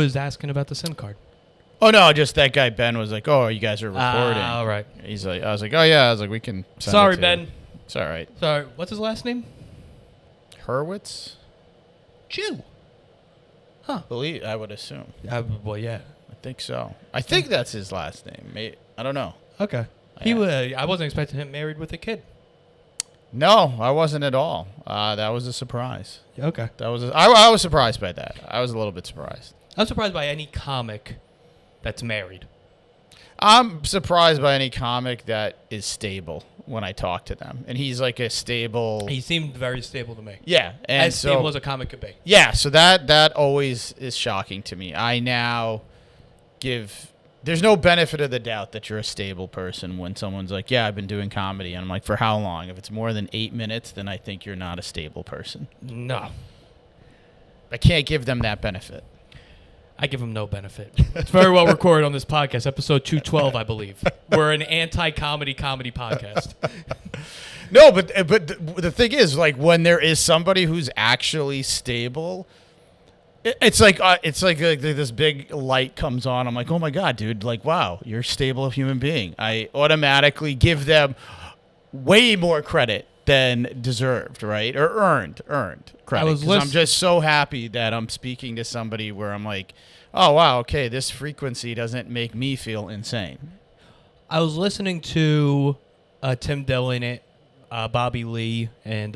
was asking about the SIM card. Oh, no, just that guy Ben was like, oh, you guys are recording. All right. He's like, I was like, oh, yeah. I was like, we can send Sorry, it to Ben. you. It's all right. Sorry. What's his last name? Hurwitz? Jew. Believe I would assume. Well, yeah. I think so. I think that's his last name. I don't know. Okay. I wasn't expecting him married with a kid. No, I wasn't at all. That was a surprise. Okay. I was surprised by that. I was a little bit surprised. I'm surprised by any comic that's married. I'm surprised by any comic that is stable when I talk to them. And he's like a stable... He seemed very stable to me. Yeah. And as stable as a comic could be. Yeah, so that always is shocking to me. I now give... There's no benefit of the doubt that you're a stable person when someone's like, yeah, I've been doing comedy. And I'm like, for how long? If it's more than 8 minutes, then I think you're not a stable person. No. I can't give them that benefit. I give him no benefit. It's very well recorded on this podcast, episode 212, I believe. We're an anti-comedy podcast. No, but the thing is, like, when there is somebody who's actually stable, it's like this big light comes on. I'm like, oh my God, dude! Like, wow, you're a stable human being. I automatically give them way more credit than deserved, right? Or earned credit. I'm just so happy that I'm speaking to somebody where I'm like, oh, wow, okay, this frequency doesn't make me feel insane. I was listening to Tim Dillon, Bobby Lee, and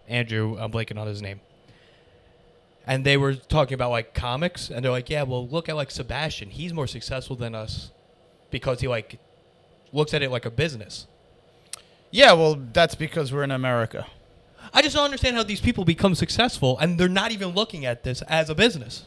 Andrew, I'm blanking on his name. And they were talking about, like, comics, and they're like, yeah, well, look at, like, Sebastian. He's more successful than us because he, like, looks at it like a business. Yeah, well, that's because we're in America. I just don't understand how these people become successful and they're not even looking at this as a business.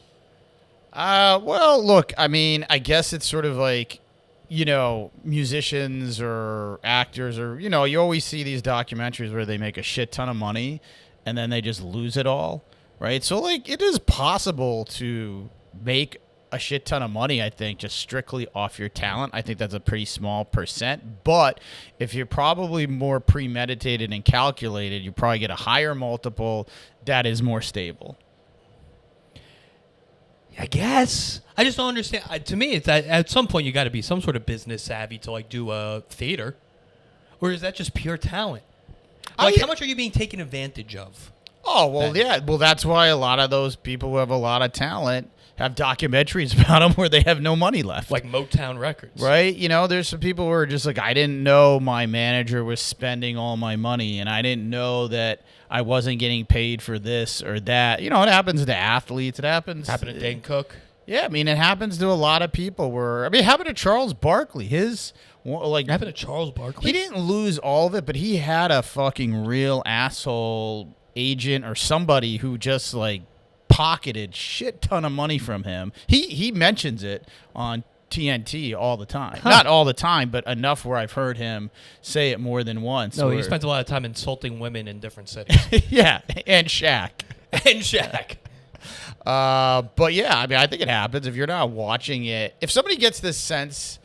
Well, look, I mean, I guess it's sort of like, you know, musicians or actors or, you know, you always see these documentaries where they make a shit ton of money and then they just lose it all, right? So, like, it is possible to make a shit ton of money, I think, just strictly off your talent. I think that's a pretty small percent. But if you're probably more premeditated and calculated, you probably get a higher multiple that is more stable. I guess. I just don't understand. To me, it's that at some point you got to be some sort of business savvy to, like, do a theater. Or is that just pure talent? Like, how much are you being taken advantage of? Oh, well, yeah. Well, that's why a lot of those people who have a lot of talent have documentaries about them where they have no money left. Like Motown Records. Right? You know, there's some people who are just like, I didn't know my manager was spending all my money, and I didn't know that I wasn't getting paid for this or that. You know, it happens to athletes. It happens. Happened to Dane Cook. Yeah, I mean, it happens to a lot of people it happened to Charles Barkley. It happened to Charles Barkley? He didn't lose all of it, but he had a fucking real asshole agent or somebody who just, like, pocketed shit ton of money from him. He mentions it on TNT all the time. Huh. Not all the time, but enough where I've heard him say it more than once. No, he spends a lot of time insulting women in different cities. Yeah, and Shaq. But yeah, I mean, I think it happens if you're not watching it. If somebody gets this sense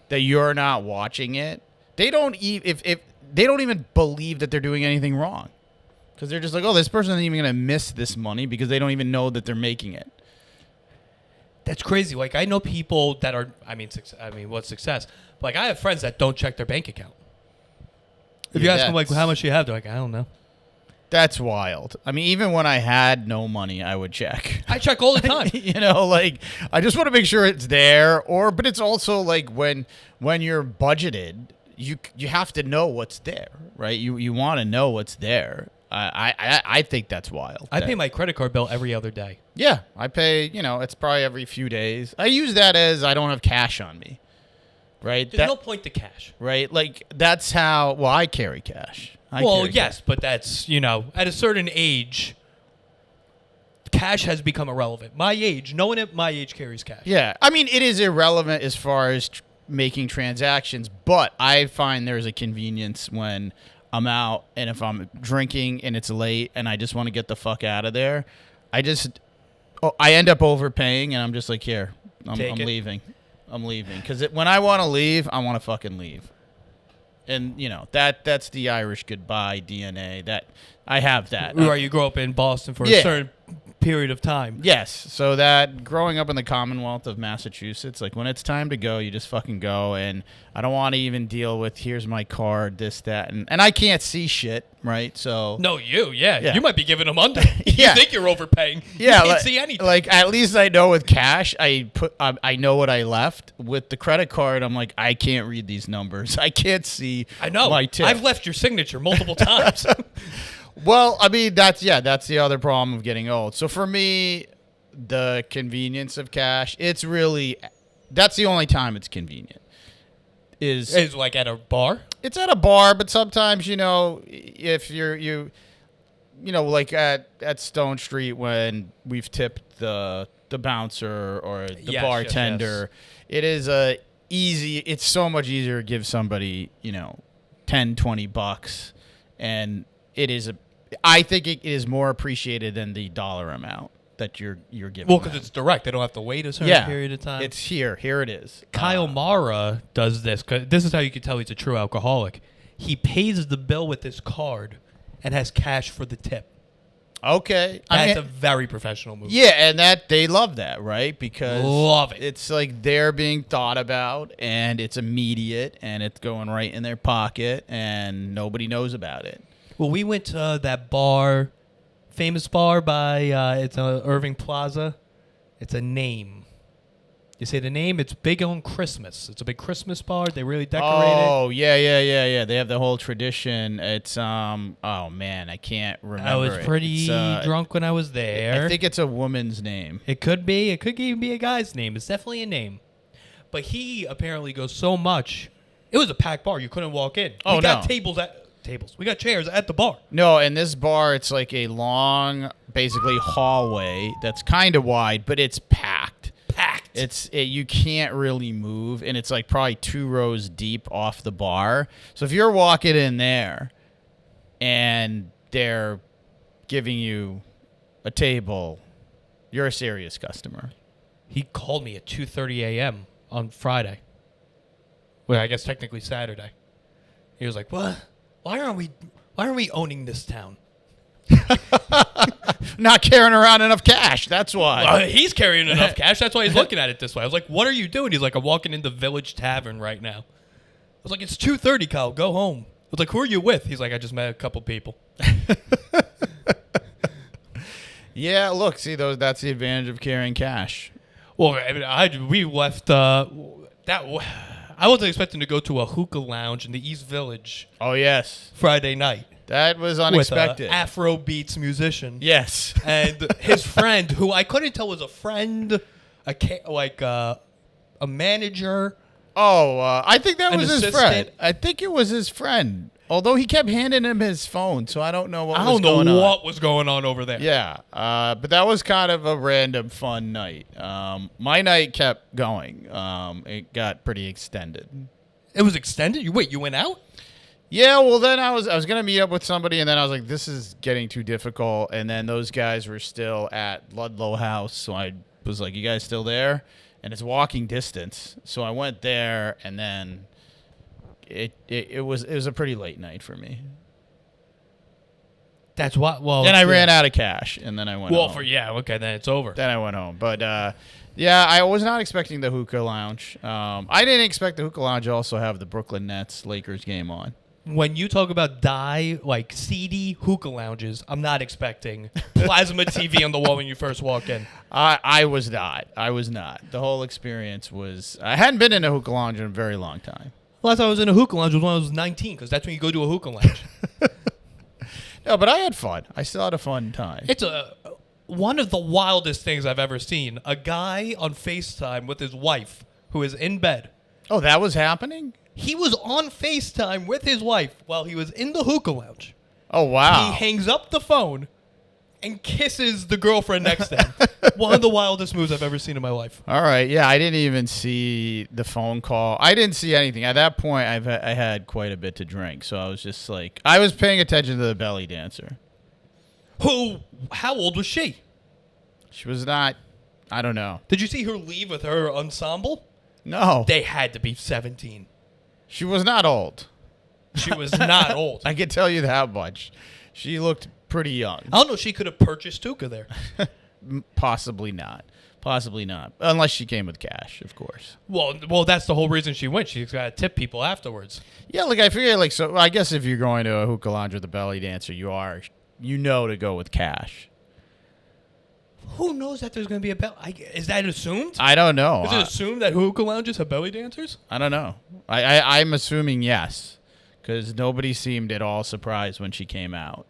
that you're not watching it, they don't even believe that they're doing anything wrong. Because they're just like, oh, this person isn't even going to miss this money because they don't even know that they're making it. That's crazy. Like, I know people that are, what's success? Like, I have friends that don't check their bank account. If you ask them, like, how much do you have? They're like, I don't know. That's wild. I mean, even when I had no money, I would check. I check all the time. You know, like, I just want to make sure it's there. But it's also like when you're budgeted, you have to know what's there, right? You want to know what's there. I think that's wild. I pay my credit card bill every other day. Yeah, I pay, you know, it's probably every few days. I use that as I don't have cash on me, right? There's no point to cash. Right? Like, that's how, well, I carry cash. Yes, but that's, you know, at a certain age, cash has become irrelevant. No one at my age carries cash. Yeah, I mean, it is irrelevant as far as making transactions, but I find there's a convenience when I'm out and if I'm drinking and it's late and I just want to get the fuck out of there, I end up overpaying and I'm just like, here, I'm leaving. I'm leaving. Because when I want to leave, I want to fucking leave. And, you know, that's the Irish goodbye DNA. That I have that. Right, you grew up in Boston for a certain period of time. Yes. So that growing up in the Commonwealth of Massachusetts, like when it's time to go, you just fucking go. And I don't want to even deal with here's my card, this, that. And I can't see shit, right? So. No, Yeah. You might be giving them under. Yeah. You think you're overpaying. Yeah, You can't see anything. Like at least I know with cash, I know what I left. With the credit card, I'm like, I can't read these numbers. I can't see. I know. My tip. I've left your signature multiple times. Well, I mean, that's the other problem of getting old. So for me, the convenience of cash, that's the only time it's convenient. Is like at a bar? It's at a bar, but sometimes, if you like at Stone Street when we've tipped the bouncer or the bartender, it is it's so much easier to give somebody, $10-20, and I think it is more appreciated than the dollar amount that you're giving. Well, because it's direct. They don't have to wait a certain period of time. It's here. Here it is. Kyle Mara does this. 'Cause this is how you can tell he's a true alcoholic. He pays the bill with his card and has cash for the tip. Okay. That's a very professional move. Yeah, and they love that, right? Because love it. It's like they're being thought about, and it's immediate, and it's going right in their pocket, and nobody knows about it. Well, we went to that bar, famous bar by it's Irving Plaza. It's a name. You say the name. It's big on Christmas. It's a big Christmas bar. They really decorate it. Oh yeah. They have the whole tradition. It's oh man, I can't remember. I was pretty drunk when I was there. I think it's a woman's name. It could be. It could even be a guy's name. It's definitely a name. But he apparently goes so much. It was a packed bar. You couldn't walk in. Oh, we got no. tables. We got chairs at the bar. No, in this bar, it's like a long, basically hallway that's kind of wide, but it's packed. You can't really move, and it's like probably 2 rows deep off the bar. So if you're walking in there and they're giving you a table, you're a serious customer. He called me at 2:30 a.m. on Friday. Well, I guess technically Saturday. He was like, "What? Why aren't we owning this town?" Not carrying around enough cash. That's why. He's carrying enough cash. That's why he's looking at it this way. I was like, "What are you doing?" He's like, "I'm walking into Village Tavern right now." I was like, "It's 2:30, Kyle. Go home." I was like, "Who are you with?" He's like, "I just met a couple people." Yeah, look, see that's the advantage of carrying cash. Well, I mean, we left that. I wasn't expecting to go to a hookah lounge in the East Village. Oh yes, Friday night. That was unexpected. With an Afro beats musician. Yes, and his friend, who I couldn't tell was a friend, a manager. Oh, I think that was his assistant. friend. I think it was his friend. Although he kept handing him his phone, so I don't know what was going on. What was going on over there. Yeah, but that was kind of a random fun night. My night kept going. It got pretty extended. It was extended? You went out? Yeah, well then I was gonna meet up with somebody, and then I was like, this is getting too difficult. And then those guys were still at Ludlow House, so I was like, you guys still there? And it's walking distance, so I went there, and then it was a pretty late night for me. That's what. Well, then I ran out of cash, and then I went. home. Okay, then it's over. Then I went home, but yeah, I was not expecting the hookah lounge. I didn't expect the hookah lounge to also have the Brooklyn Nets Lakers game on. When you talk about seedy hookah lounges, I'm not expecting plasma TV on the wall when you first walk in. I was not. The whole experience was. I hadn't been in a hookah lounge in a very long time. Last time I was in a hookah lounge was when I was 19, because that's when you go to a hookah lounge. No, but I had fun. I still had a fun time. It's one of the wildest things I've ever seen. A guy on FaceTime with his wife who is in bed. Oh, that was happening? He was on FaceTime with his wife while he was in the hookah lounge. Oh, wow. He hangs up the phone and kisses the girlfriend next to him. One of the wildest moves I've ever seen in my life. All right. Yeah, I didn't even see the phone call. I didn't see anything. At that point, I had quite a bit to drink. So I was just like, I was paying attention to the belly dancer. How old was she? She was not, I don't know. Did you see her leave with her ensemble? No. They had to be 17. She was not old. She was not old. I can tell you that much. She looked pretty young. I don't know. She could have purchased Tuca there. Possibly not. Possibly not. Unless she came with cash, of course. Well, that's the whole reason she went. She's got to tip people afterwards. Yeah, like I figure, like so. I guess if you're going to a hookah lounge with a belly dancer, you know to go with cash. Who knows that there's going to be a belly? Is that assumed? I don't know. Is it assumed that hookah lounges have belly dancers? I don't know. I'm assuming yes, because nobody seemed at all surprised when she came out.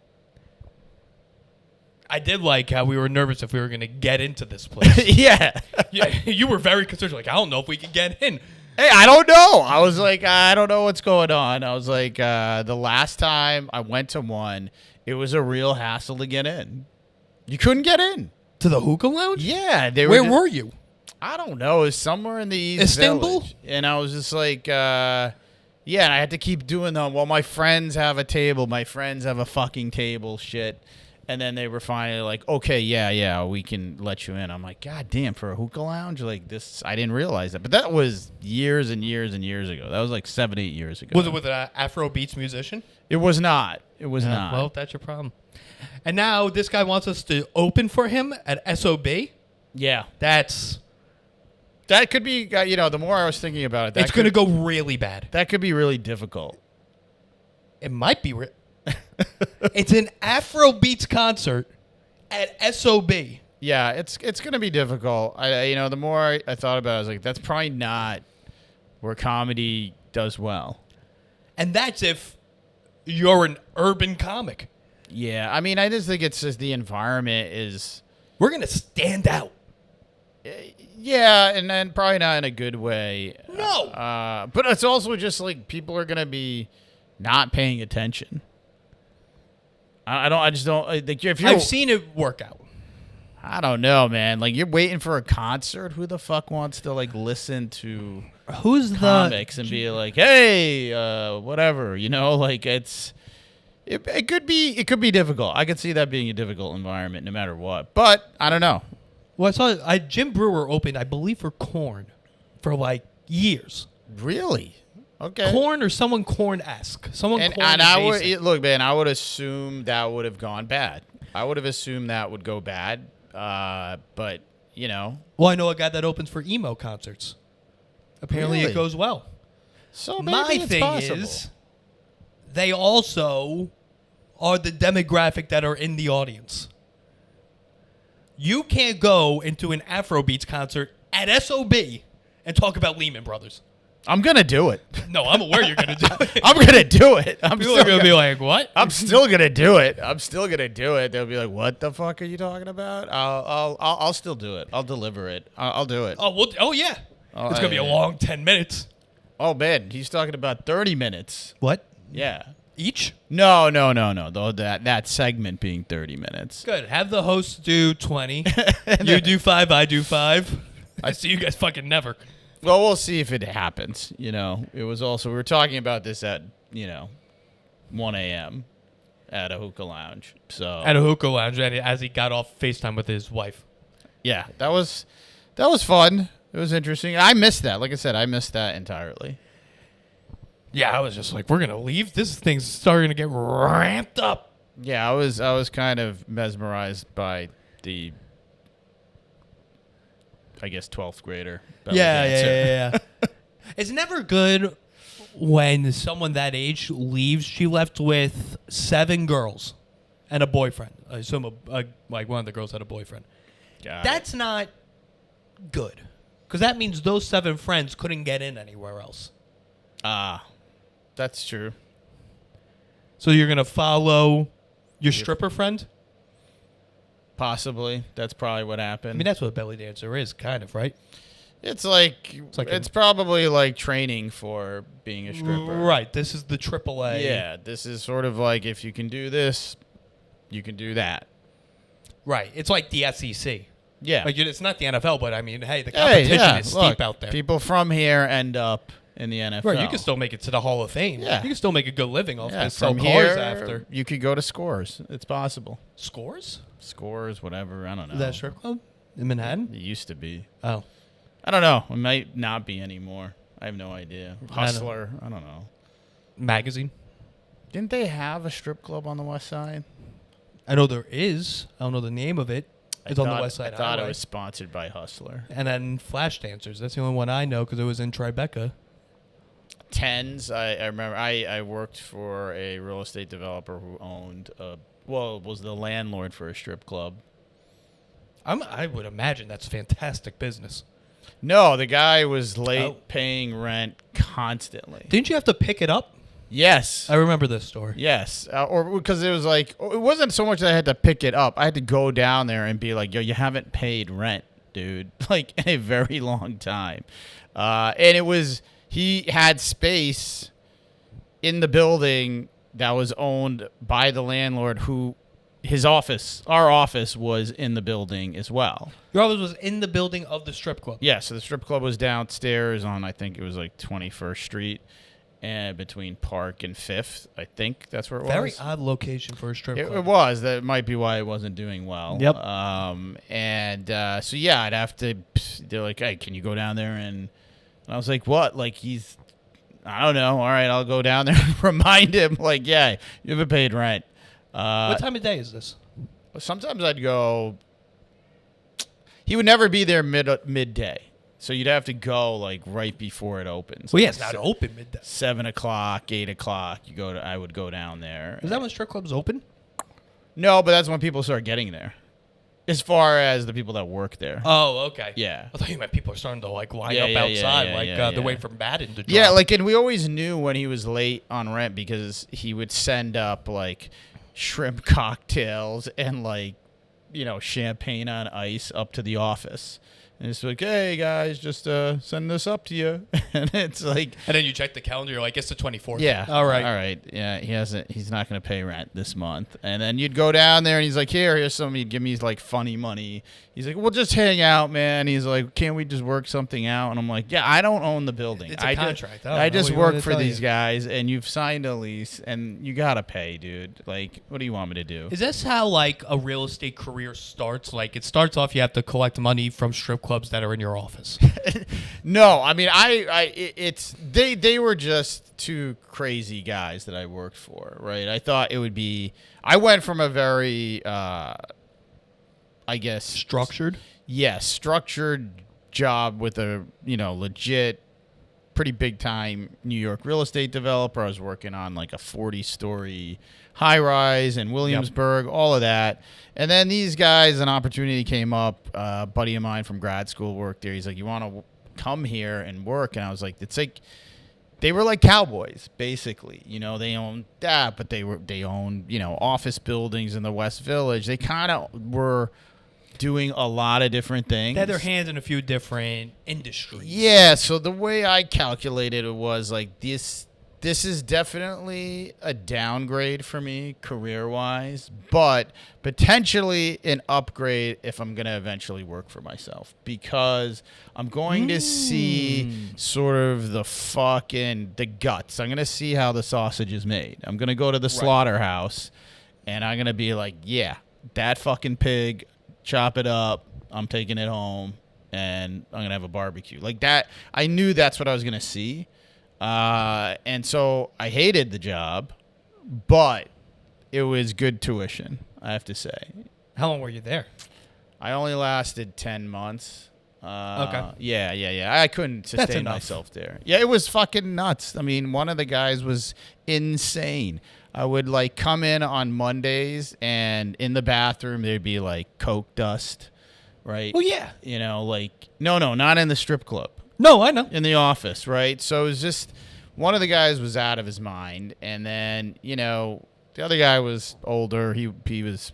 I did like how we were nervous if we were going to get into this place. Yeah. Yeah, you were very concerned. Like, I don't know if we can get in. Hey, I don't know. I was like, I don't know what's going on. I was like, the last time I went to one, it was a real hassle to get in. You couldn't get in. To the hookah lounge? Yeah. Where were you? I don't know. It was somewhere in the East Istanbul? Village. And I was just like, yeah, and I had to keep doing them. Well, my friends have a table. My friends have a fucking table shit. And then they were finally like, okay, yeah, we can let you in. I'm like, God damn, for a hookah lounge? Like this, I didn't realize that. But that was years and years and years ago. That was like 7-8 years ago. Was it with an Afro Beats musician? It was not. It was not. Well, that's your problem. And now this guy wants us to open for him at SOB. Yeah. That could be, the more I was thinking about it, it's going to go really bad. That could be really difficult. It might be. It's an Afro Beats concert at SOB. Yeah, it's going to be difficult. The more I thought about it, I was like, that's probably not where comedy does well. And that's if you're an urban comic. Yeah, I mean, I just think it's just the environment is... We're going to stand out. Yeah, and then probably not in a good way. No. But it's also just like people are going to be not paying attention. I just don't like if you're... I've seen it work out. I don't know, man. Like you're waiting for a concert. Who the fuck wants to like listen to comics and be like, hey, whatever, like it could be difficult. I could see that being a difficult environment no matter what. But I don't know. Well, I saw Jim Brewer opened, I believe, for Korn for like years. Really? Okay. Korn or someone Korn-esque. And I would look, man. I would assume that would have gone bad. I would have assumed that would go bad. But Well, I know a guy that opens for emo concerts. Apparently, Really? It goes well. So maybe My it's thing possible. is, they also are the demographic that are in the audience. You can't go into an Afrobeats concert at SOB and talk about Lehman Brothers. I'm gonna do it. No, I'm aware you're gonna do it. I'm gonna do it. People are gonna be like, "What?" I'm still gonna do it. They'll be like, "What the fuck are you talking about?" I'll still do it. I'll deliver it. I'll do it. Oh yeah. It's gonna be a long 10 minutes. Oh man, he's talking about 30 minutes. What? Yeah. Each? No. Though that segment being 30 minutes. Good. Have the host do 20. You do 5. I do 5. I see you guys fucking never. Well, we'll see if it happens. It was also we were talking about this at 1 a.m. at a hookah lounge. So At a hookah lounge, as he got off FaceTime with his wife. yeah, that was fun. It was interesting. I missed that. Like I said, I missed that entirely. Yeah, I was just like, we're gonna leave. This thing's starting to get ramped up. Yeah, I was kind of mesmerized by the, I guess, 12th grader. Yeah. It's never good when someone that age leaves. She left with 7 girls and a boyfriend. I assume like one of the girls had a boyfriend. That's not good because that means those 7 friends couldn't get in anywhere else. That's true. So you're gonna follow your stripper friend? Possibly. That's probably what happened. I mean, that's what a belly dancer is, kind of, right? It's probably like training for being a stripper. Right. This is the AAA. Yeah, this is sort of like if you can do this, you can do that. Right. It's like the SEC. Yeah. Like it's not the NFL, but I mean, hey, the competition is steep out there. People from here end up in the NFL. Right. You can still make it to the Hall of Fame. Yeah. You can still make a good living off this. From Sell here, cars after. you could go to Scores. It's possible. Scores? Scores, whatever. I don't know. Is that a strip club in Manhattan? It used to be. Oh. I don't know. It might not be anymore. I have no idea. Hustler. I don't know. Magazine? Didn't they have a strip club on the West Side? I know there is. I don't know the name of it. It's on the West Side I thought Highway. it was sponsored by Hustler. And then Flash Dancers. That's the only one I know because it was in Tribeca. Tens. I remember. I worked for a real estate developer who owned was the landlord for a strip club. I would imagine that's fantastic business. No, the guy was late paying rent constantly. Didn't you have to pick it up? Yes. I remember this story. Yes. Or because it was like, it wasn't so much that I had to pick it up. I had to go down there and be like, yo, you haven't paid rent, dude. Like, in a very long time. And it was, he had space in the building that was owned by the landlord who, our office was in the building as well. Your office was in the building of the strip club? Yeah, so the strip club was downstairs on, I think it was like 21st Street. And between Park and 5th, I think that's where it was. Very odd location for a strip club. It was. That might be why it wasn't doing well. Yep. So, yeah, I'd have to... They're like, hey, can you go down there? And I was like, what? Like, I don't know. All right, I'll go down there and remind him. Like, yeah, you haven't paid rent. What time of day is this? Sometimes I'd go... He would never be there midday. So you'd have to go like right before it opens. Well, yeah, it's not open midday. 7 o'clock, 8 o'clock. I would go down there. Is that when strip clubs open? No, but that's when people start getting there. As far as the people that work there. Oh, okay. Yeah. I thought you meant people are starting to like line Yeah, up yeah, outside, yeah, they're waiting for Madden to drop. Yeah, like, and we always knew when he was late on rent because he would send up like shrimp cocktails and like, champagne on ice up to the office. And it's like, hey, guys, just send this up to you. And it's like... And then you check the calendar, you're like, it's the 24th. Yeah. All right. All right. Yeah, he's not going to pay rent this month. And then you'd go down there, and he's like, here's some... He'd give me, like, funny money. He's like, well, just hang out, man. He's like, can't we just work something out? And I'm like, yeah, I don't own the building. It's a contract. I just work for these guys, and you've signed a lease, and you got to pay, dude. Like, what do you want me to do? Is this how, like, a real estate career starts? Like, it starts off, you have to collect money from strip clubs that are in your office. No, I mean, they were just two crazy guys that I worked for, right? I thought it would be, I went from a very, I guess. Structured? Yes, structured job with a, legit, pretty big time New York real estate developer. I was working on like a 40-story high rise in Williamsburg, all of that. And then these guys, an opportunity came up. A buddy of mine from grad school worked there. He's like, you want to come here and work? And I was like, it's like, they were like cowboys, basically. They owned that, but they owned, office buildings in the West Village. They kind of were doing a lot of different things. They had their hands in a few different industries. Yeah, so the way I calculated it was like this is definitely a downgrade for me career-wise, but potentially an upgrade if I'm going to eventually work for myself because I'm going to see sort of the guts. I'm going to see how the sausage is made. I'm going to go to the slaughterhouse and I'm going to be like, yeah, that fucking pig, chop it up, I'm taking it home, and I'm going to have a barbecue. Like that, I knew that's what I was going to see. And so I hated the job, but it was good tuition, I have to say. How long were you there? I only lasted 10 months. Okay. Yeah. I couldn't sustain enough. myself there. Yeah, it was fucking nuts. I mean, one of the guys was insane. I would like come in on Mondays and in the bathroom there'd be like coke dust, right? Well, yeah. No, not in the strip club. No, I know. In the office, right? So it was just one of the guys was out of his mind, and then the other guy was older. He was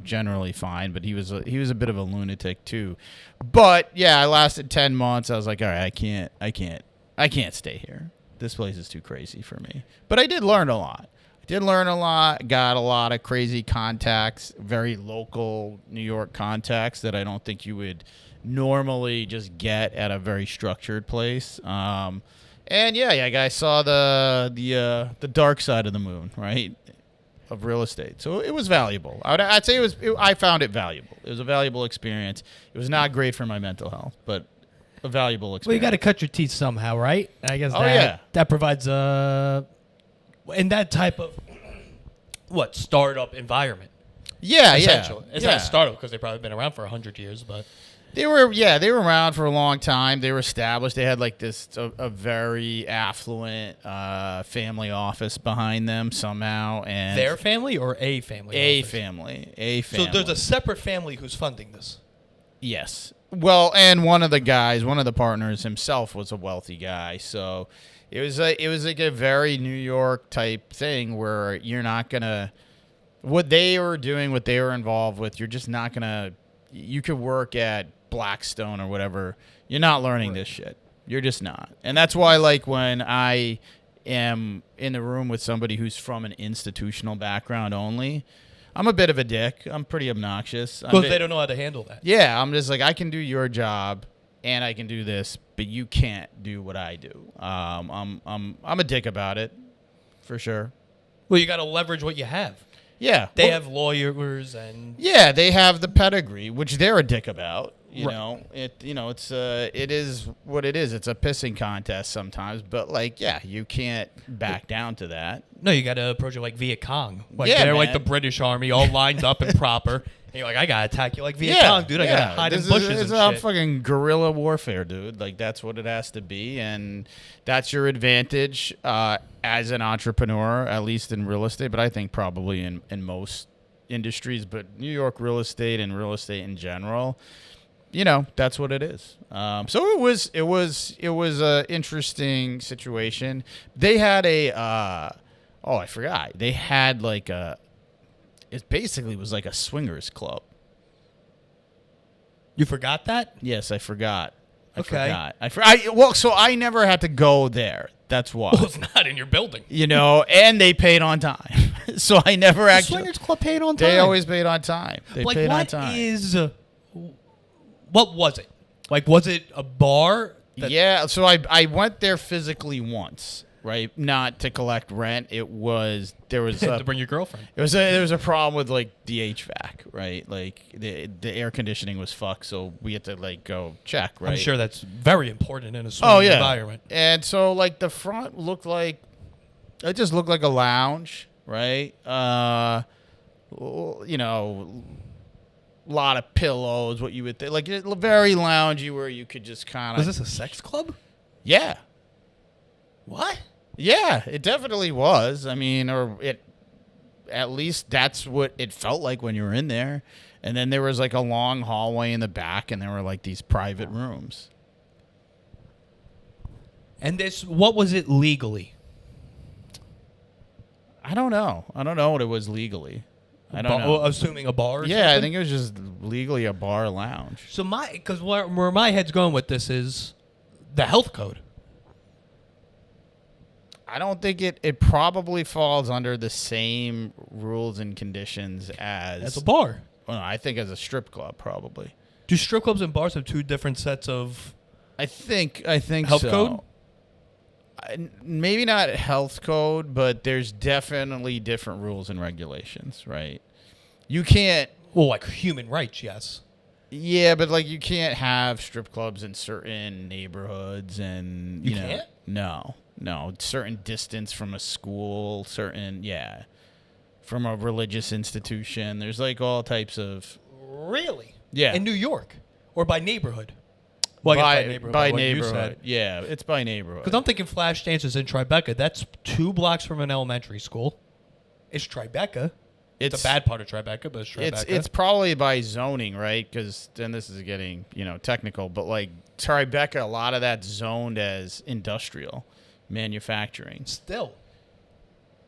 generally fine, but he was a bit of a lunatic too. But yeah, I lasted 10 months. I was like, all right, I can't stay here. This place is too crazy for me. But I did learn a lot. Got a lot of crazy contacts, very local New York contacts that I don't think you would normally just get at a very structured place. And I saw the dark side of the moon, right, of real estate. So it was valuable. I'd say I found it valuable. It was a valuable experience. It was not great for my mental health, but a valuable experience. Well, you got to cut your teeth somehow, right? I guess that provides in that type of startup environment. Yeah, essentially. yeah. It's yeah. not a startup because they've probably been around for 100 years, but They were around for a long time. They were established. They had like this a very affluent family office behind them somehow, and their family or a family? a office? family. So there's a separate family who's funding this. Yes. Well, and one of the partners himself was a wealthy guy. So it was like a very New York type thing where you're not gonna what they were doing, what they were involved with. You're just not gonna. You could work at Blackstone or whatever. You're not learning this shit. You're just not. And that's why, like, when I am in the room with somebody who's from an institutional background only, I'm a bit of a dick. I'm pretty obnoxious. Because they don't know how to handle that. Yeah, I'm just like, I can do your job and I can do this, but you can't do what I do. I'm a dick about it, for sure. Well, you got to leverage what you have. Yeah, They have lawyers and yeah, they have the pedigree, which they're a dick about. You Right. know, it is what it is. It's a pissing contest sometimes, but like, yeah, you can't back down to that. no, you got to approach it like Viet Cong. Like Yeah, they're like man. the British army, all lined up and proper. And you're like, I got to attack you like Viet Cong, dude. I got to hide in bushes It's and shit. fucking guerrilla warfare, dude. Like, that's what it has to be, and that's your advantage as an entrepreneur, at least in real estate, but I think probably in most industries, but New York real estate and real estate in general, you know, that's what it is. So it was a interesting situation. They had I forgot. They had like it basically was like a swingers club. You forgot that? Yes, I forgot. Okay. So I never had to go there. That's why. Well, it's not in your building. You know, and they paid on time. So I never The actually. Swingers Club paid on time. They always paid on time. They like, paid on what time. what was it? Like, was it a bar? Yeah, so I went there physically once, right? Not to collect rent. There was To bring your girlfriend. there was a problem with like the HVAC, right? Like the air conditioning was fucked, so we had to like go check, right? I'm sure that's very important in a swinging environment. And so like the front just looked like a lounge, right? You know, a lot of pillows, what you would think, like very loungy where you could just kind Was of. this a sex club? Yeah. What? Yeah, it definitely was. I mean, at least that's what it felt like when you were in there. And then there was like a long hallway in the back, and there were like these private rooms. And what was it legally? I don't know. I don't know what it was legally. I don't know. Assuming a bar or Yeah, I something? think it was just legally a bar lounge. So because where my head's going with this is the health code. I don't think it probably falls under the same rules and conditions as a bar. Well, no, I think as a strip club probably. Do strip clubs and bars have two different sets of I think health so. code? Maybe not health code, but there's definitely different rules and regulations, right? You can't. Well, like human rights, yes. Yeah, but like you can't have strip clubs in certain neighborhoods, and You know, can't? No, certain distance from a school, from a religious institution. There's like all types of. Really? Yeah. In New York, or by neighborhood? Well, I guess by neighborhood. By like what you neighborhood. said. Yeah, it's by neighborhood. Because I'm thinking Flash Dances in Tribeca. That's 2 blocks from an elementary school. It's Tribeca. It's a bad part of Tribeca, but it's Tribeca. It's probably by zoning, right? Because then this is getting technical, but like Tribeca, a lot of that's zoned as industrial manufacturing. Still.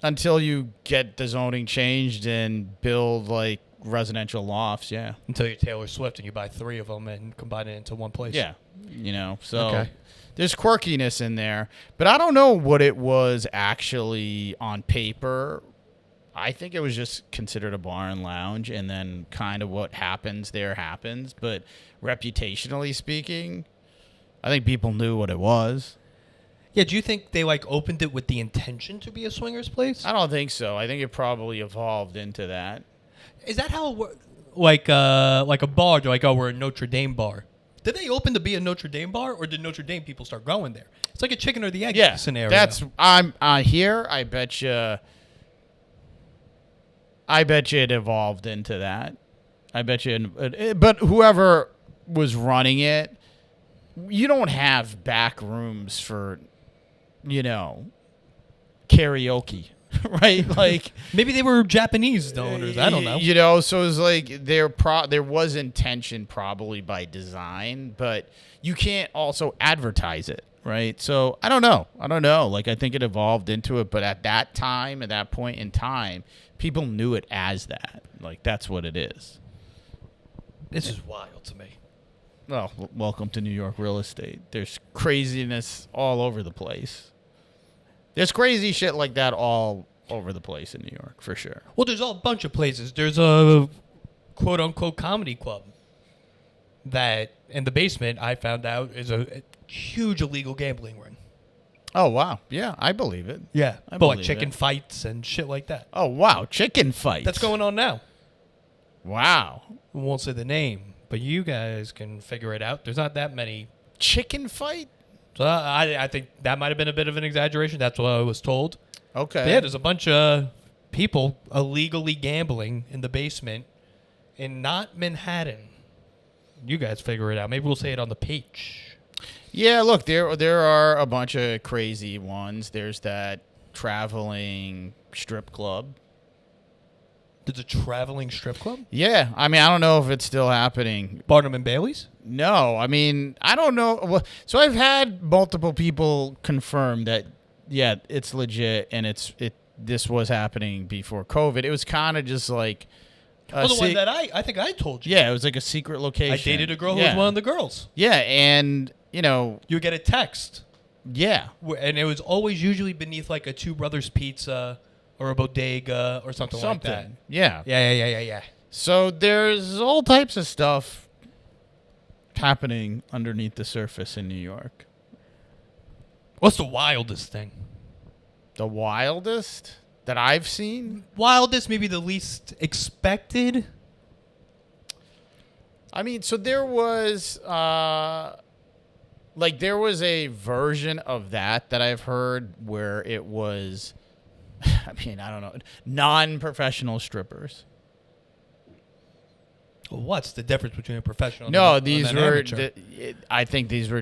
Until you get the zoning changed and build like residential lofts, yeah. Until you're Taylor Swift and you buy 3 of them and combine it into one place. Yeah, so Okay. there's quirkiness in there, but I don't know what it was actually on paper. I think it was just considered a bar and lounge, and then kind of what happens there happens. But reputationally speaking, I think people knew what it was. Yeah, do you think they like opened it with the intention to be a swingers place? I don't think so. I think it probably evolved into that. Is that how it works? Like a bar, they're like, oh, we're a Notre Dame bar. Did they open to be a Notre Dame bar, or did Notre Dame people start going there? It's like a chicken or the egg scenario. That's I'm here. I bet you. I bet you it evolved into that. I bet you, but whoever was running it, you don't have back rooms for, karaoke, right? Like Maybe they were Japanese owners. I don't know. So it's like there was intention probably by design, but you can't also advertise it, right? So I don't know. Like I think it evolved into it, but at that point in time, people knew it as that. Like that's what it is. This is wild to me. Well, welcome to New York real estate. There's craziness all over the place. There's crazy shit like that all over the place in New York, for sure. Well, there's a bunch of places. There's a quote-unquote comedy club that, in the basement, I found out is a huge illegal gambling ring. Oh, wow. Yeah, I believe it. Yeah. I But like believe chicken it. fights and shit like that. Oh, wow. Chicken fights. That's going on now. Wow. We won't say the name, but you guys can figure it out. There's not that many. Chicken fight? So I think that might have been a bit of an exaggeration. That's what I was told. Okay. But yeah, there's a bunch of people illegally gambling in the basement in not Manhattan. You guys figure it out. Maybe we'll say it on the page. Yeah, look, there are a bunch of crazy ones. There's that traveling strip club. There's a traveling strip club? Yeah, I mean, I don't know if it's still happening. Barnum and Bailey's? No, I mean, I don't know. Well, so I've had multiple people confirm that, yeah, it's legit, and this was happening before COVID. It was kind of just like, Well, the one that I think I told you. yeah, it was like a secret location. I dated a girl who was one of the girls. Yeah, and You would get a text, yeah, and it was always usually beneath like a Two Brothers Pizza or a bodega or something like that. Yeah. Yeah. So there's all types of stuff happening underneath the surface in New York. What's the wildest thing? The wildest that I've seen? Wildest, maybe the least expected? I mean, so there was there was a version of that I've heard where it was, I mean, I don't know, non-professional strippers. What's the difference between a professional No, and these an were. amateur? I think these were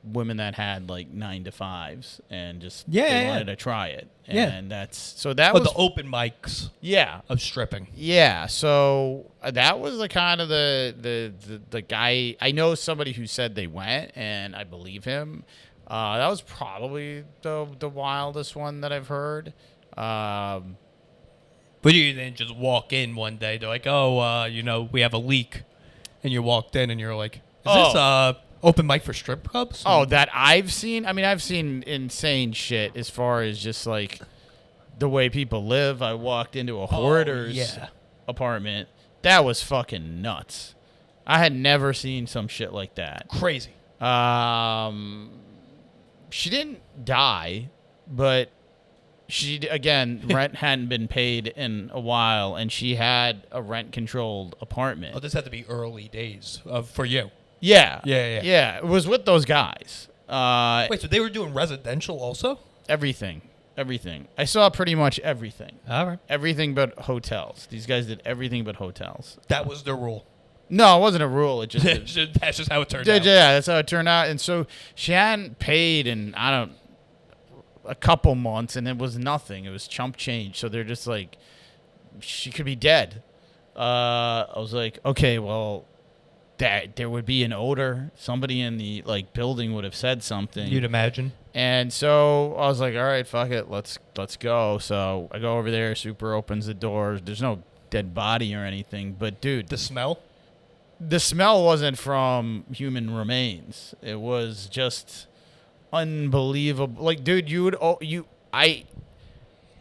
women that had like 9-to-5s and just Yeah, they yeah. wanted to try it. Yeah. And that But was the open mics yeah. of stripping. Yeah, so that was the kind of the guy. I know somebody who said they went, and I believe him. That was probably the wildest one that I've heard. But you didn't just walk in one day. They're like, we have a leak. And you walked in and you're like, is this open mic for strip clubs? Oh, that I've seen? I mean, I've seen insane shit as far as just like the way people live. I walked into a hoarder's apartment. That was fucking nuts. I had never seen some shit like that. Crazy. She didn't die, but rent hadn't been paid in a while, and she had a rent-controlled apartment. Oh, this had to be early days for you. Yeah. Yeah. Yeah, it was with those guys. Wait, so they were doing residential also? Everything. I saw pretty much everything. All right. Everything but hotels. These guys did everything but hotels. That was the rule. No, it wasn't a rule. It just That's just how it turned out. Yeah, that's how it turned out. And so she hadn't paid in, a couple months, and it was nothing. It was chump change. So they're just like, she could be dead. I was like, okay, well, there would be an odor. Somebody in the building would have said something. You'd imagine. And so I was like, all right, fuck it, let's go. So I go over there. Super opens the doors. There's no dead body or anything, but dude, The smell? the smell wasn't from human remains. It was just unbelievable. Like, dude, I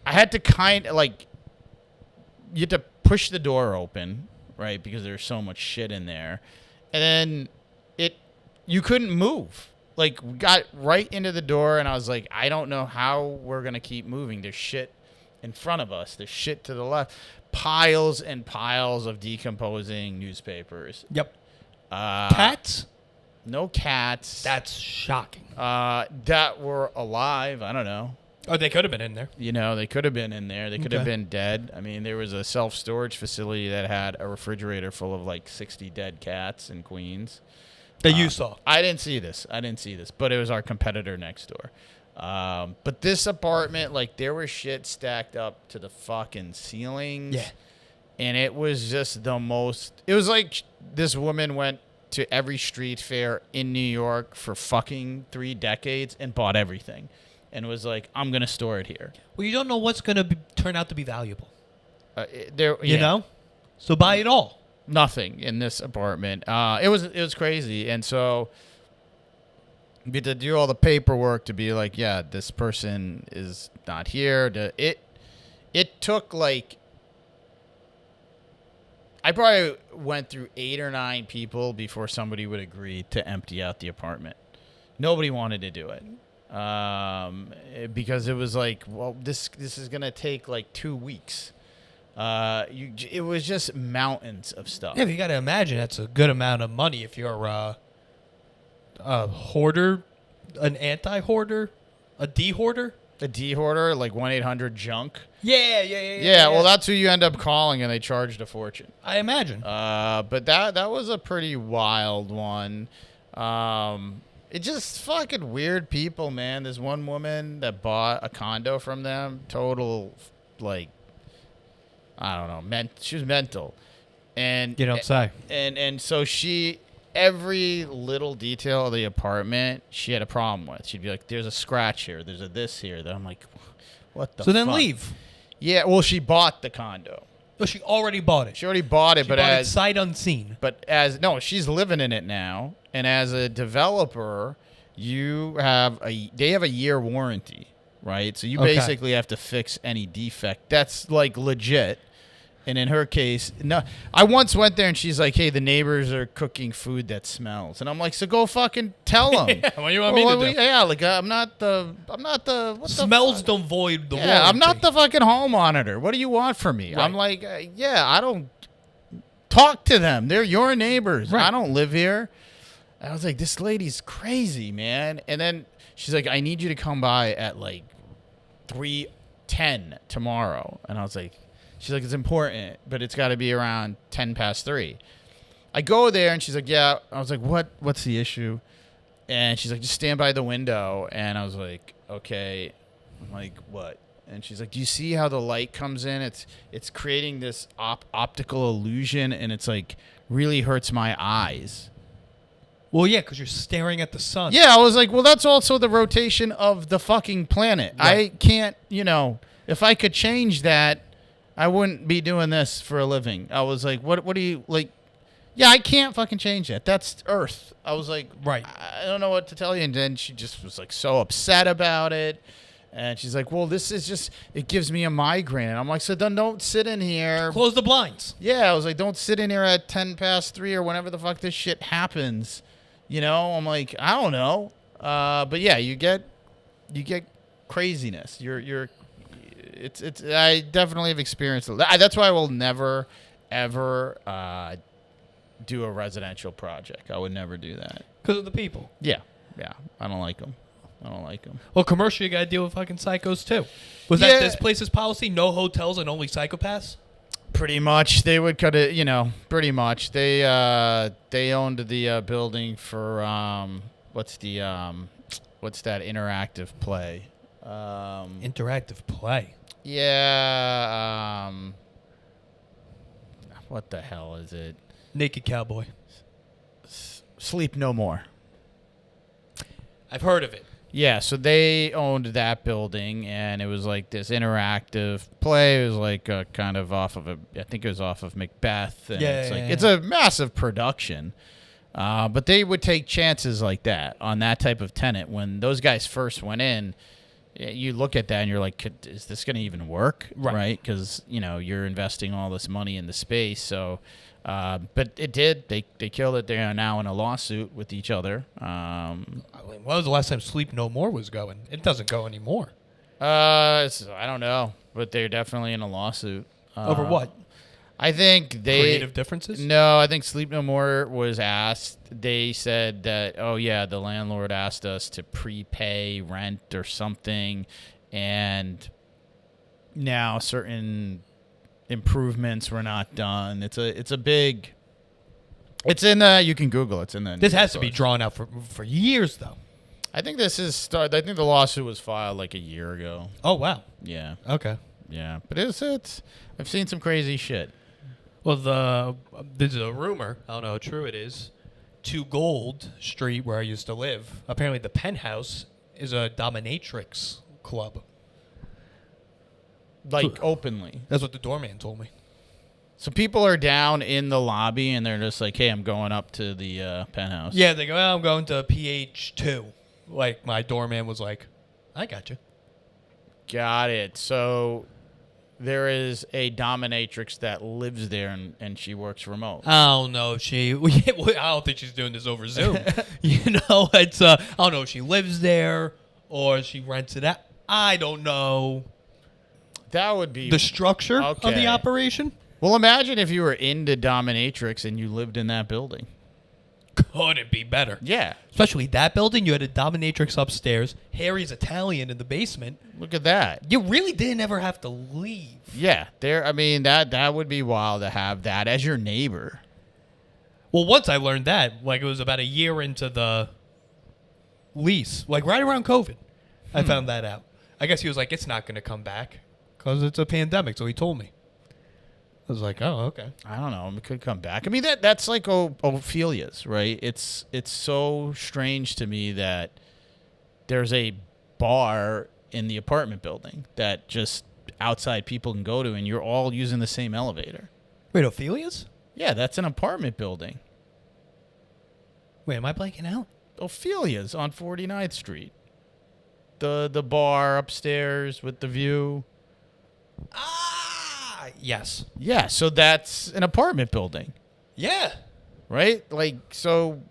had to you had to push the door open, right? Because there's so much shit in there. And then you couldn't move. Like, we got right into the door, and I was like, I don't know how we're going to keep moving. There's shit in front of us. There's shit to the left. Piles and piles of decomposing newspapers. Yep. Cats? No cats. That's shocking. That were alive. I don't know. Oh, they could have been in there. You know, they could have been in there. They could have Okay. been dead. I mean, there was a self-storage facility that had a refrigerator full of like 60 dead cats in Queens. That you saw. I didn't see this, but it was our competitor next door. But this apartment, like, there was shit stacked up to the fucking ceilings. Yeah. And it was just the most. It was like this woman went to every street fair in New York for fucking 3 decades and bought everything. And was like, I'm going to store it here. Well, you don't know what's going to turn out to be valuable. You You know? So buy it all. Nothing in this apartment. It was crazy. And so we had to do all the paperwork to be like, yeah, this person is not here. It took like, I probably went through 8 or 9 people before somebody would agree to empty out the apartment. Nobody wanted to do it. Because it was like, well, this is going to take like 2 weeks. It was just mountains of stuff. Yeah, but you got to imagine that's a good amount of money if you're a hoarder, an anti-hoarder, a de-hoarder. The de-hoarder, like 1-800-JUNK. Yeah. Well, that's who you end up calling, and they charged a fortune. I imagine. But that was a pretty wild one. It just fucking weird people, man. There's one woman that bought a condo from them. Total, like, I don't know. She was mental. And You don't say. And so every little detail of the apartment, she had a problem with. She'd be like, there's a scratch here. There's a this here. Then I'm like, what the fuck? So then leave. Yeah, well, she bought the condo. Oh, she already bought it. She already bought it, She but bought it as sight unseen. no, she's living in it now. And as a developer, they have a year warranty, right? So you Okay. basically have to fix any defect. That's like legit. And in her case, no. I once went there and she's like, "Hey, the neighbors are cooking food that smells," and I'm like, "So go fucking tell them." Yeah, what do you want me to do? Yeah, like I'm not the. What Smells the fuck? don't void the Yeah, warranty. I'm not the fucking home monitor. What do you want from me? Right. I'm like, yeah, I don't talk to them. They're your neighbors. Right. I don't live here. I was like, this lady's crazy, man. And then she's like, I need you to come by at like 3:10 tomorrow. And I was like, she's like, it's important, but it's got to be around 3:10. I go there and she's like, yeah. I was like, what's the issue? And she's like, just stand by the window. And I was like, okay. I'm like, what? And she's like, do you see how the light comes in? It's creating this optical illusion, and it's like really hurts my eyes. Well, yeah, because you're staring at the sun. Yeah, I was like, well, that's also the rotation of the fucking planet. Right. I can't, if I could change that, I wouldn't be doing this for a living. I was like, what do you, like, yeah, I can't fucking change that. That's Earth. I was like, Right. I don't know what to tell you. And then she just was like so upset about it. And she's like, well, this is just, it gives me a migraine. And I'm like, so then don't sit in here. Close the blinds. Yeah, I was like, don't sit in here at 3:10 or whenever the fuck this shit happens. I'm like, I don't know. But yeah, you get craziness. It's I definitely have experienced it. That's why I will never ever do a residential project. I would never do that. Because of the people. Yeah. I don't like them. Well, commercial, you got to deal with fucking psychos, too. Was Yeah. that this place's policy? No hotels and only psychopaths? Pretty much, they would cut it. Pretty much, they owned the building for what's that interactive play? Interactive play. Yeah. What the hell is it? Naked Cowboy. Sleep No More. I've heard of it. Yeah, so they owned that building, and it was like this interactive play. It was like kind of off of I think it was off of Macbeth. And it's a massive production. But they would take chances like that on that type of tenant. When those guys first went in, you look at that and you're like, is this going to even work? Right? Because, you're investing all this money in the space. So, but it did. They killed it. They are now in a lawsuit with each other. When was the last time Sleep No More was going? It doesn't go anymore. I don't know, but they're definitely in a lawsuit. Over what? I think Creative differences? No, I think Sleep No More was asked. They said that, oh yeah, the landlord asked us to prepay rent or something, and now certain improvements were not done. It's a big. It's in the. You can Google. It's in the. This has to be drawn out for years, though. I think this is. I think the lawsuit was filed like a year ago. Oh wow. Yeah. Okay. Yeah, but it's. I've seen some crazy shit. Well, there's a rumor. I don't know how true it is. 2 Gold Street, where I used to live. Apparently, the Penthouse is a dominatrix club. Like openly. That's what the doorman told me. So people are down in the lobby and they're just like, "Hey, I'm going up to the penthouse." Yeah, they go, "Oh, I'm going to PH2." Like my doorman was like, "I got you." Got it. So there is a dominatrix that lives there and she works remote. I don't know if she. I don't think she's doing this over Zoom. It's. I don't know if she lives there or she rents it out. I don't know That would be the structure of Okay. the operation. Well, imagine if you were into dominatrix and you lived in that building. Couldn't be better. Yeah. Especially that building. You had a dominatrix upstairs. Harry's Italian in the basement. Look at that. You really didn't ever have to leave. Yeah. That would be wild to have that as your neighbor. Well, once I learned that, like it was about a year into the lease, like right around COVID, I found that out. I guess he was like, "It's not going to come back because it's a pandemic." So he told me. I was like, "Oh, okay." I don't know. It could come back. I mean, that's like Ophelia's, right? It's so strange to me that there's a bar in the apartment building that just outside people can go to, and you're all using the same elevator. Wait, Ophelia's? Yeah, that's an apartment building. Wait, am I blanking out? Ophelia's on 49th Street. The bar upstairs with the view. Yes. Yeah, so that's an apartment building, Yeah. right? Like, so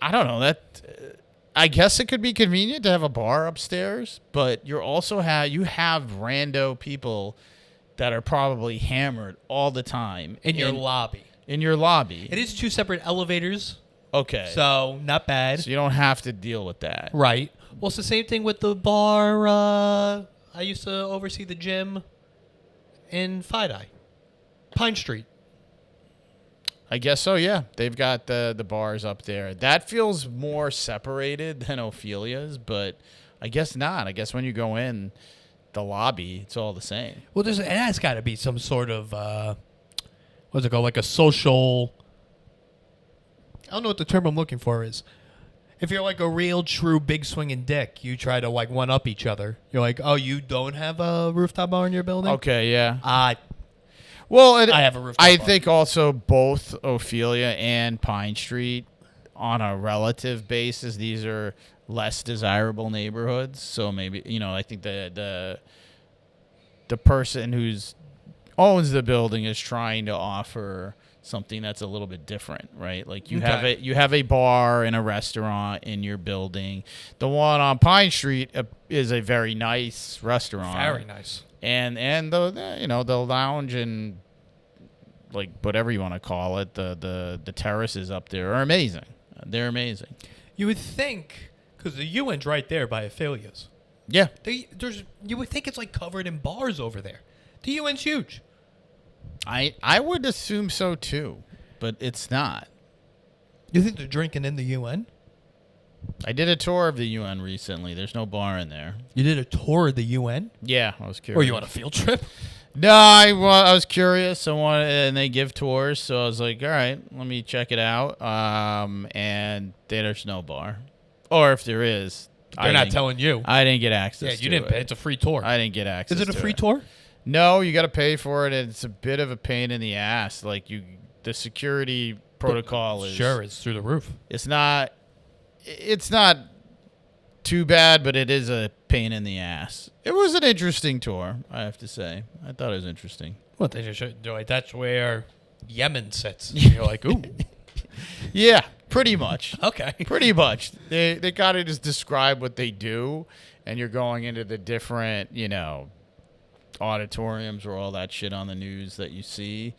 I don't know that. I guess it could be convenient to have a bar upstairs, but you have rando people that are probably hammered all the time In your lobby. In your lobby. It is 2 separate elevators, Okay. so not bad. So you don't have to deal with that. Right. Well, it's the same thing with the bar. I used to oversee the gym in Pine Street. I guess so, yeah. They've got the bars up there. That feels more separated than Ophelia's, but I guess not. I guess when you go in the lobby, it's all the same. Well, it has got to be some sort of what's it called? Like a social. I don't know what the term I'm looking for is. If you're like a real true big swinging dick, you try to like one up each other. You're like, "Oh, you don't have a rooftop bar in your building?" Okay, yeah. Well, I have a rooftop I bar. think also both Ophelia and Pine Street, on a relative basis, these are less desirable neighborhoods. So maybe, I think the person who's owns the building is trying to offer something that's a little bit different, right? Like you have a bar and a restaurant in your building. The one on Pine Street is a very nice restaurant. Very nice. And the lounge and like whatever you want to call it, the terraces up there are amazing. They're amazing. You would think, because the UN's right there by Ophelia's. Yeah. You would think it's like covered in bars over there. The UN's huge. I would assume so too, but it's not. You think they're drinking in the UN? I did a tour of the UN recently. There's no bar in there. You did a tour of the UN? Yeah, I was curious. Or you on a field trip? No, I was curious. And they give tours, so I was like, all right, let me check it out. And there's no bar, or if there is, They're not telling you. I didn't get access. Yeah, you didn't pay. It's a free tour. I didn't get access. Is it a free tour? No, you got to pay for it, and it's a bit of a pain in the ass. Like the security protocol is sure, it's through the roof. It's not too bad, but it is a pain in the ass. It was an interesting tour, I have to say. I thought it was interesting. What they just do like that's where Yemen sits. You're like, ooh. Yeah, pretty much. Okay. Pretty much. They kind of just describe what they do, and you're going into the different, auditoriums or all that shit on the news that you see.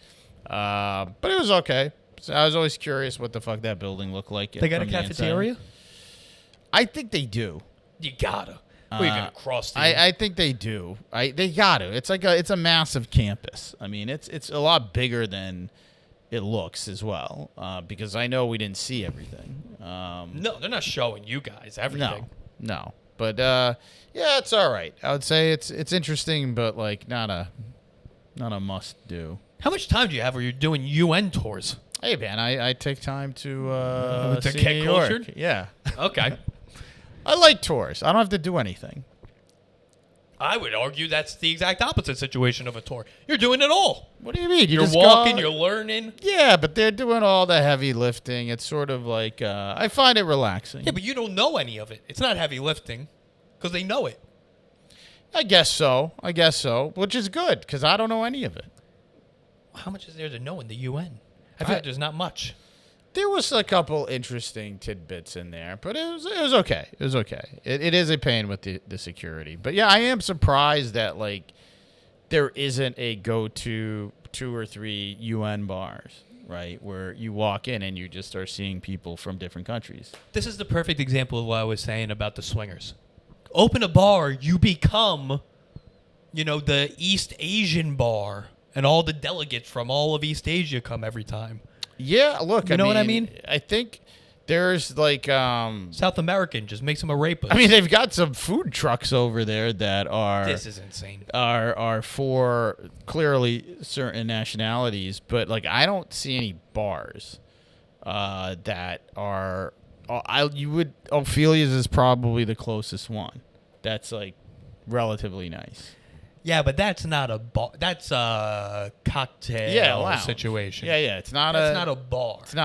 But it was okay. So I was always curious what the fuck that building looked like. They got a from the cafeteria? inside. I think they do. You gotta. Well, you're gonna cross the. I think they do. They got to. It's a massive campus. I mean, it's a lot bigger than it looks as well. Because I know we didn't see everything. No, they're not showing you guys everything. No. But yeah, it's all right. I would say it's interesting, but like not a must do. How much time do you have where you're doing UN tours? Hey man, I take time to see get New York. cultured? Yeah, Okay. I like tours. I don't have to do anything. I would argue that's the exact opposite situation of a tour. You're doing it all. What do you mean? You're just walking, go- you're learning. Yeah, but they're doing all the heavy lifting. It's sort of like I find it relaxing. Yeah, but you don't know any of it. It's not heavy lifting because they know it. I guess so. Which is good because I don't know any of it. How much is there to know in the UN? I feel like there's not much. There was a couple interesting tidbits in there, but it was okay. It was okay. It is a pain with the security, but yeah, I am surprised that like there isn't a go-to 2 or 3 UN bars, right, where you walk in and you just are seeing people from different countries. This is the perfect example of what I was saying about the swingers. Open a bar, you become, the East Asian bar, and all the delegates from all of East Asia come every time. Yeah, look, You know what I mean? I think there's like South American just makes them a rapist. I mean, they've got some food trucks over there that are this is insane. are for clearly certain nationalities, but like I don't see any bars that are. Ophelia's is probably the closest one. That's like relatively nice. Yeah, but that's not a bar. That's a cocktail lounge situation. Yeah. It's not a bar. It's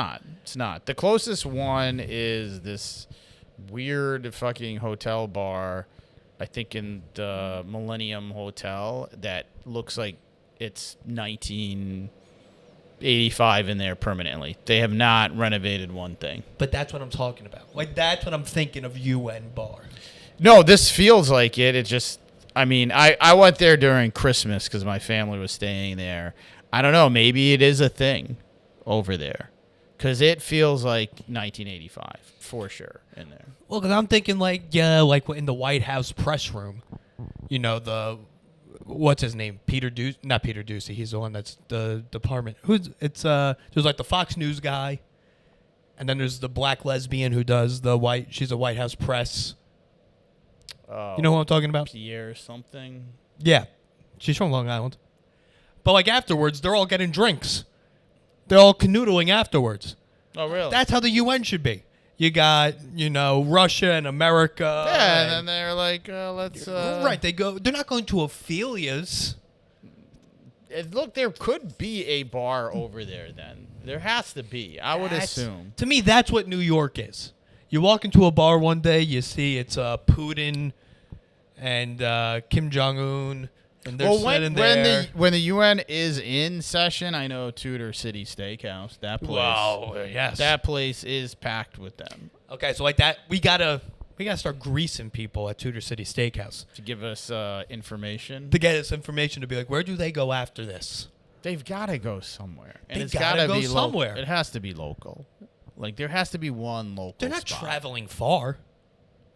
not. The closest one is this weird fucking hotel bar, I think in the Millennium Hotel, that looks like it's 1985 in there permanently. They have not renovated one thing. But that's what I'm talking about. Like, that's what I'm thinking of UN bar. No, this feels like it. It just, I mean, I went there during Christmas because my family was staying there. I don't know. Maybe it is a thing over there because it feels like 1985 for sure in there. Well, because I'm thinking like in the White House press room, what's his name? Not Peter Ducey. He's the one that's the department. There's like the Fox News guy, and then there's the black lesbian who does she's a White House press. You know who I'm talking about? Pierre something. Yeah. She's from Long Island. But like afterwards, they're all getting drinks. They're all canoodling afterwards. Oh, really? That's how the UN should be. You got, Russia and America. Yeah, and then they're like, let's... Right, they're not going to Ophelia's. Look, there could be a bar over there then. There has to be, I would assume. To me, that's what New York is. You walk into a bar one day, you see it's Putin and Kim Jong-un, and they're sitting there. When the UN is in session, I know Tudor City Steakhouse, that place. Wow, yes. That place is packed with them. Okay, so like that, we gotta start greasing people at Tudor City Steakhouse. To give us information. To get us information to be like, where do they go after this? They've got to go somewhere. And They it's gotta gotta go be somewhere. It has to be local. Like, there has to be one local They're not spot. traveling far.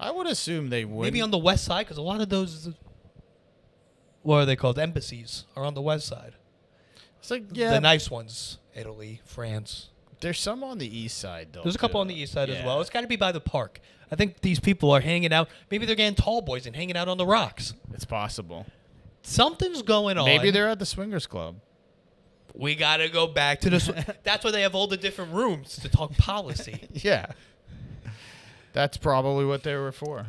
I would assume they would. Maybe on the west side, because a lot of those, what are they called? Embassies are on the west side. It's like, yeah. The nice ones, Italy, France. There's some on the east side, though. There's a couple too. on the east side as Yeah. well. It's got to be by the park. I think these people are hanging out. Maybe they're getting tall boys and hanging out on the rocks. It's possible. Something's going on. Maybe they're at the Swingers Club. We got to go back to the... That's why they have all the different rooms to talk policy. Yeah. That's probably what they were for.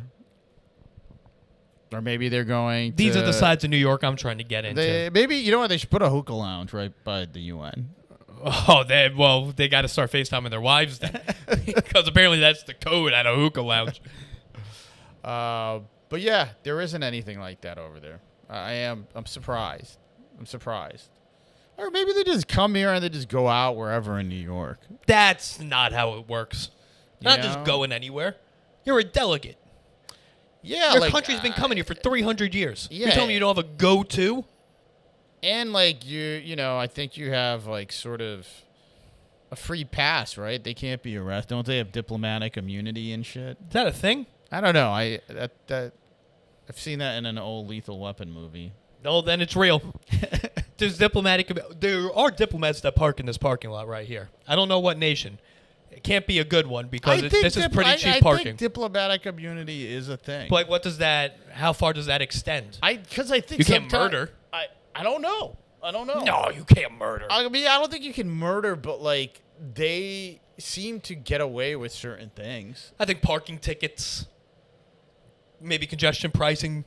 Or maybe they're going These are the sides of New York I'm trying to get into. Maybe, you know what, they should put a hookah lounge right by the UN. Oh, they got to start FaceTiming their wives then. Because apparently that's the code at a hookah lounge. But yeah, there isn't anything like that over there. I'm surprised. Or maybe they just come here and they just go out wherever in New York. That's not how it works. You're not You just know? going anywhere. You're a delegate. Yeah, Your like, country's been coming here for 300 years. yeah. You're telling me you don't have a go-to? And like I think you have like sort of a free pass, right? They can't be arrested. Don't they have diplomatic immunity and shit? Is that a thing? I don't know. I've seen that in an old Lethal Weapon movie. No, then it's real. There are diplomats that park in this parking lot right here. I don't know what nation. It can't be a good one because this is pretty cheap parking. I think diplomatic immunity is a thing. But what does that? How far does that extend? Because I think you can't murder. I don't know. No, you can't murder. I mean, I don't think you can murder, but like they seem to get away with certain things. I think parking tickets, maybe congestion pricing.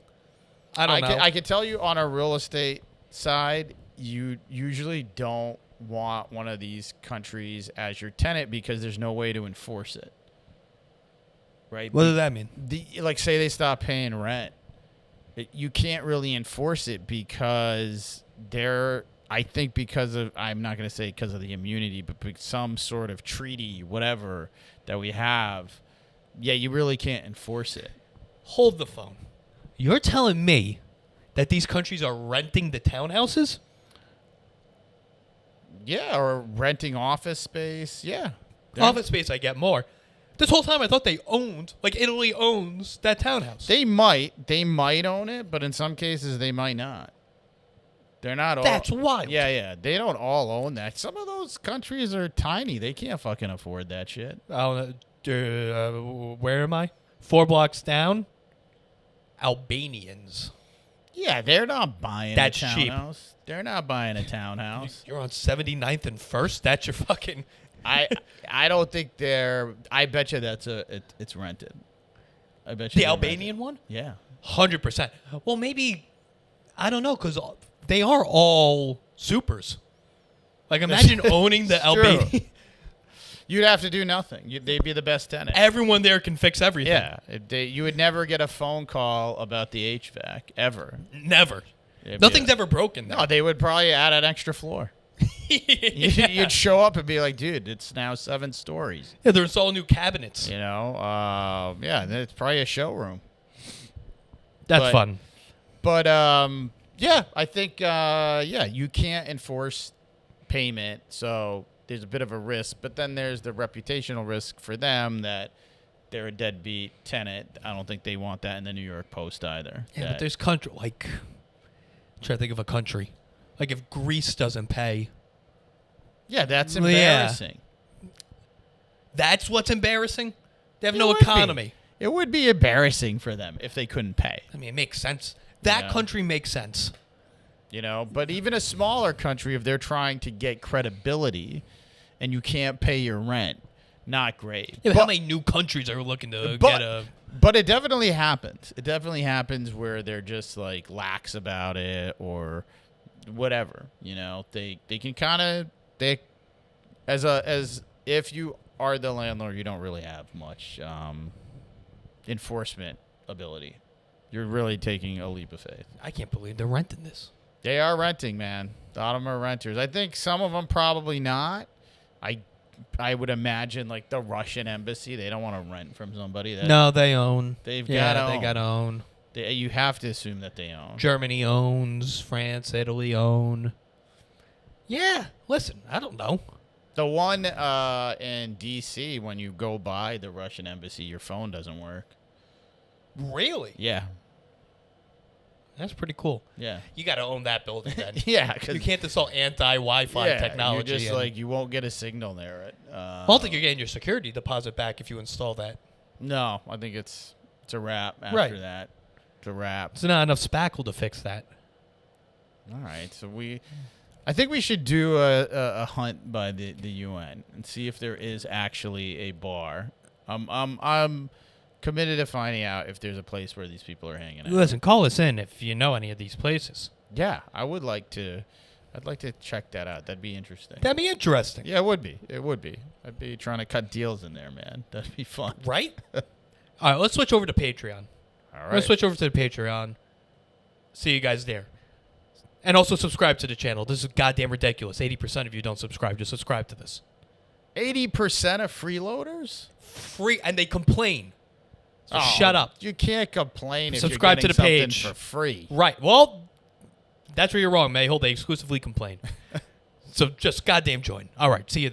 I don't know. I can tell you on a real estate side, you usually don't want one of these countries as your tenant because there's no way to enforce it. Right? What does that mean? Like, say they stop paying rent. You can't really enforce it because I think because of, I'm not going to say because of the immunity, but some sort of treaty, whatever, that we have, you really can't enforce it. Hold the phone. You're telling me that these countries are renting the townhouses? Yeah, or renting office space. Yeah. Office space, I get more. This whole time I thought they owned, like Italy owns that townhouse. They might own it, but in some cases they might not. They're not all. That's wild. Yeah. They don't all own that. Some of those countries are tiny. They can't fucking afford that shit. Where am I? 4 blocks down. Albanians. Yeah, they're not buying That's a cheap. townhouse. They're not buying a townhouse. You're on 79th and 1st? That's your fucking... I don't think they're... I bet you it's rented. I bet you the Albanian one? Yeah. 100%. Well, maybe... I don't know, because they are all supers. Like, imagine owning the Albanian... You'd have to do nothing. They'd be the best tenant. Everyone there can fix everything. Yeah. You would never get a phone call about the HVAC, ever. Never. Nothing's ever broken there. No, they would probably add an extra floor. You'd show up and be like, dude, it's now 7 stories. Yeah, they're installing new cabinets. You know? It's probably a showroom. That's fun. But, I think, you can't enforce payment, so... There's a bit of a risk, but then there's the reputational risk for them that they're a deadbeat tenant. I don't think they want that in the New York Post either. Yeah, but there's country, like, I'm trying to think of a country. Like if Greece doesn't pay. Yeah, that's embarrassing. Yeah. That's what's embarrassing? They have no economy. It would be embarrassing for them if they couldn't pay. I mean, it makes sense. That country makes sense. You know, but even a smaller country, if they're trying to get credibility and you can't pay your rent, not great. Yeah, but how many new countries are looking to get a... But it definitely happens. It definitely happens where they're just, like, lax about it or whatever. You know, they can kind of... As if you are the landlord, you don't really have much enforcement ability. You're really taking a leap of faith. I can't believe they're renting this. They are renting, man. A lot of them are renters. I think some of them probably not. I would imagine, like, the Russian embassy, they don't want to rent from somebody. No, they own. They've got to own. They got to own. You have to assume that they own. Germany owns. France, Italy own. Yeah, listen, I don't know. The one in D.C., when you go by the Russian embassy, your phone doesn't work. Really? Yeah. That's pretty cool. Yeah. You got to own that building then. Yeah. You can't install anti-Wi-Fi technology. You're just like, you won't get a signal there. I don't think you're getting your security deposit back if you install that. No, I think it's a wrap after that. It's a wrap. There's not enough spackle to fix that. All right. So I think we should do a hunt by the UN and see if there is actually a bar. I'm committed to finding out if there's a place where these people are hanging out. Listen, call us in if you know any of these places. Yeah, I would like to. I'd like to check that out. That'd be interesting. That'd be interesting. Yeah, it would be. It would be. I'd be trying to cut deals in there, man. That'd be fun. Right? All right, let's switch over to Patreon. All right. Let's switch over to the Patreon. See you guys there. And also subscribe to the channel. This is goddamn ridiculous. 80% of you don't subscribe. Just subscribe to this. 80% of freeloaders? Free, and they complain. So shut up. You can't complain if subscribe you're getting to the page for free. Right. Well, that's where you're wrong, Mehul. They exclusively complain. So just goddamn join. All right. See you there.